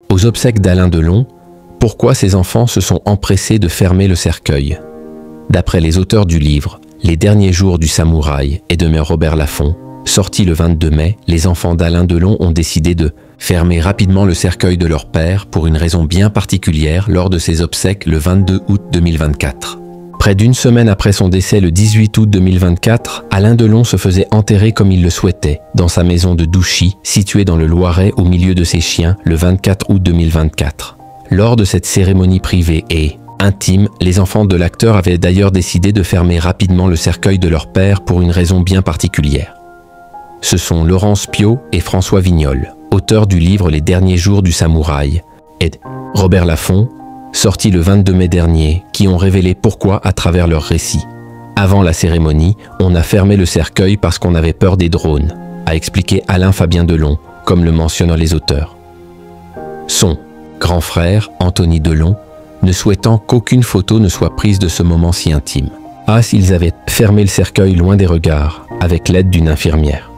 Aux obsèques d'Alain Delon, pourquoi ces enfants se sont empressés de fermer le cercueil? D'après les auteurs du livre « Les derniers jours du samouraï » et de Robert Laffont, sorti le 22 mai, les enfants d'Alain Delon ont décidé de fermer rapidement le cercueil de leur père pour une raison bien particulière lors de ses obsèques le 22 août 2024. Près d'une semaine après son décès le 18 août 2024, Alain Delon se faisait enterrer comme il le souhaitait, dans sa maison de Douchy, située dans le Loiret au milieu de ses chiens, le 24 août 2024. Lors de cette cérémonie privée et intime, les enfants de l'acteur avaient d'ailleurs décidé de fermer rapidement le cercueil de leur père pour une raison bien particulière. Ce sont Laurence Piot et François Vignol, auteurs du livre « Les derniers jours du samouraï » et Robert Laffont, sorti le 22 mai dernier, qui ont révélé pourquoi à travers leurs récits. Avant la cérémonie, on a fermé le cercueil parce qu'on avait peur des drones, a expliqué Alain-Fabien Delon, comme le mentionnent les auteurs. Son grand frère, Anthony Delon, ne souhaitant qu'aucune photo ne soit prise de ce moment si intime. Ah, s'ils avaient fermé le cercueil loin des regards, avec l'aide d'une infirmière.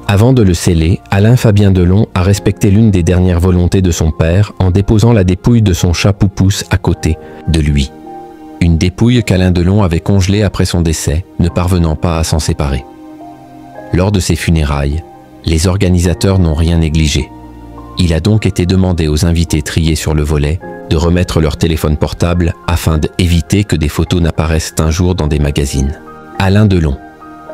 Avant de le sceller, Alain-Fabien Delon a respecté l'une des dernières volontés de son père en déposant la dépouille de son chat Poupousse à côté de lui. Une dépouille qu'Alain Delon avait congelée après son décès, ne parvenant pas à s'en séparer. Lors de ses funérailles, les organisateurs n'ont rien négligé. Il a donc été demandé aux invités triés sur le volet de remettre leur téléphone portable afin d'éviter que des photos n'apparaissent un jour dans des magazines. Alain Delon.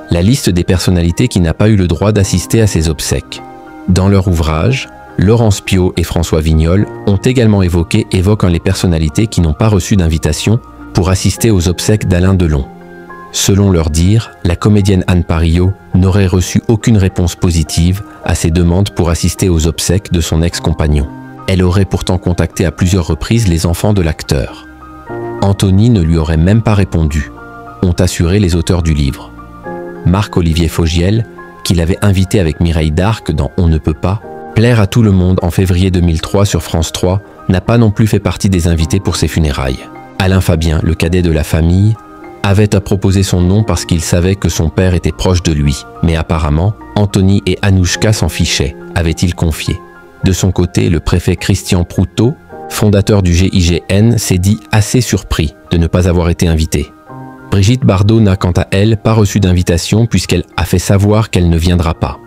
La liste des personnalités qui n'a pas eu le droit d'assister à ses obsèques. Dans leur ouvrage, Laurence Piot et François Vignol ont également évoquant les personnalités qui n'ont pas reçu d'invitation pour assister aux obsèques d'Alain Delon. Selon leur dire, la comédienne Anne Parillot n'aurait reçu aucune réponse positive à ses demandes pour assister aux obsèques de son ex-compagnon. Elle aurait pourtant contacté à plusieurs reprises les enfants de l'acteur. Anthony ne lui aurait même pas répondu, ont assuré les auteurs du livre. Marc-Olivier Fogiel, qu'il avait invité avec Mireille Darc dans On ne peut pas, plaire à tout le monde en février 2003 sur France 3, n'a pas non plus fait partie des invités pour ses funérailles. Alain Fabien, le cadet de la famille, avait à proposer son nom parce qu'il savait que son père était proche de lui. Mais apparemment, Anthony et Anouchka s'en fichaient, avait-il confié. De son côté, le préfet Christian Proutot, fondateur du GIGN, s'est dit assez surpris de ne pas avoir été invité. Brigitte Bardot n'a quant à elle pas reçu d'invitation puisqu'elle a fait savoir qu'elle ne viendra pas.